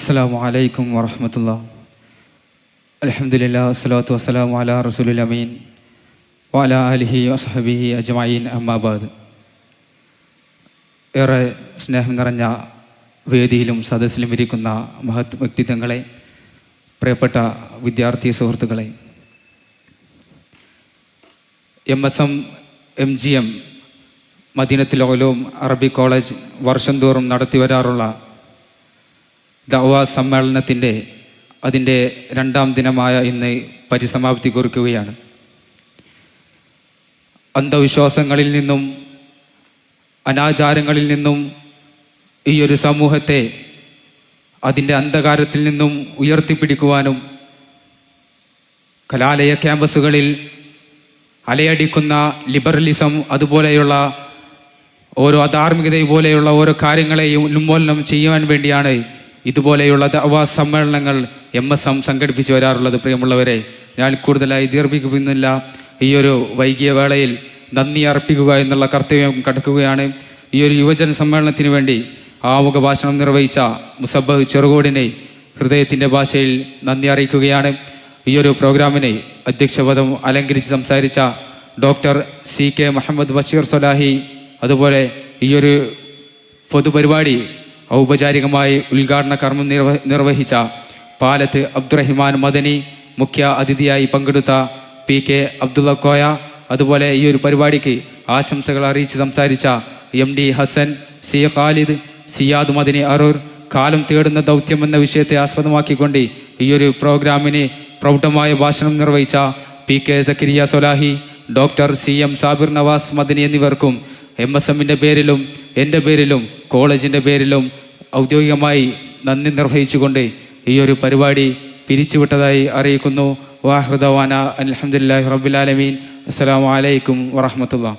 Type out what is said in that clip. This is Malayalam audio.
അസ്സലാമു അലൈക്കും വറഹ്മത്തുള്ളാഹി. അൽഹംദുലില്ലാഹി വസ്സലാത്തു വസ്സലാമു അലാ റസൂലിൽ അമീൻ വഅലാ ആലിഹി വസ്ഹബിഹി അജ്മഈൻ. അമ്മാ ബഅദ്. ഏറെ സ്നേഹം നിറഞ്ഞ വേദിയിലും സദസ്സിലും ഇരിക്കുന്ന മഹത് വ്യക്തിത്വങ്ങളെ, പ്രിയപ്പെട്ട വിദ്യാർത്ഥി സുഹൃത്തുക്കളെ, MSM MGM Madeenathul Uloom Arabic college വർഷം തോറും നടത്തി വരാറുള്ള ദഅ്വാ സമ്മേളനത്തിൻ്റെ അതിൻ്റെ 2ാം ദിനമായ ഇന്ന് പരിസമാപ്തി കുറിക്കുകയാണ്. അന്ധവിശ്വാസങ്ങളിൽ നിന്നും അനാചാരങ്ങളിൽ നിന്നും ഈ ഒരു സമൂഹത്തെ അതിൻ്റെ അന്ധകാരത്തിൽ നിന്നും ഉയർത്തിപ്പിടിക്കുവാനും കലാലയ ക്യാമ്പസുകളിൽ അലയടിക്കുന്ന ലിബറലിസം, അതുപോലെയുള്ള ഓരോ അധാർമികത പോലെയുള്ള ഓരോ കാര്യങ്ങളെയും ഉന്മൂലനം ചെയ്യുവാൻ വേണ്ടിയാണ് ഇതുപോലെയുള്ള ദഅ്വാ സമ്മേളനങ്ങൾ MSM സംഘടിപ്പിച്ചു വരാറുള്ളത്. പ്രിയമുള്ളവരെ, ഞാൻ കൂടുതലായി ദീർഘിപ്പിക്കുന്നില്ല. ഈ ഒരു വൈകിയ വേളയിൽ നന്ദി അർപ്പിക്കുക എന്നുള്ള കർത്തവ്യം കടക്കുകയാണ്. ഈ ഒരു യുവജന സമ്മേളനത്തിന് വേണ്ടി ആമുഖ ഭാഷണം നിർവഹിച്ച മുസബ്ബഹ് ചെറുകോടിനെ ഹൃദയത്തിൻ്റെ ഭാഷയിൽ നന്ദി അറിയിക്കുകയാണ്. ഈ ഒരു പ്രോഗ്രാമിനെ അധ്യക്ഷപദം അലങ്കരിച്ച് സംസാരിച്ച ഡോക്ടർ CK മുഹമ്മദ് ബഷീർ സ്വലാഹി, അതുപോലെ ഈ ഒരു പൊതുപരിപാടി ഔപചാരികമായി ഉദ്ഘാടന കർമ്മം നിർവഹിച്ച പാലത്ത് അബ്ദുറഹിമാൻ മദനി, മുഖ്യ അതിഥിയായി പങ്കെടുത്ത PK അബ്ദുള്ള കോയ, അതുപോലെ ഈ ഒരു പരിപാടിക്ക് ആശംസകൾ അറിയിച്ച് സംസാരിച്ച MD ഹസൻ, C ഖാലിദ്, സിയാദ് മദനി അറൂർ, കാലം തേടുന്ന ദൗത്യം എന്ന വിഷയത്തെ ആസ്പദമാക്കിക്കൊണ്ട് ഈ ഒരു പ്രോഗ്രാമിന് പ്രൗഢമായ ഭാഷണം നിർവഹിച്ച PK സക്കരിയ സൊലാഹി, ഡോക്ടർ CM സാബിർ നവാസ് മദനി എന്നിവർക്കും MSMൻ്റെ പേരിലും എൻ്റെ പേരിലും കോളേജിൻ്റെ പേരിലും ഔദ്യോഗികമായി നന്ദി നിർവഹിച്ചുകൊണ്ട് ഈ ഒരു പരിപാടി പിരിച്ചുവിട്ടതായി അറിയിക്കുന്നു. വാഹൃദവാന അൽഹംദുലില്ലാഹി റബ്ബിൽ ആലമീൻ. അസ്സലാമു അലൈക്കും വറഹ്മത്തുള്ളാഹി.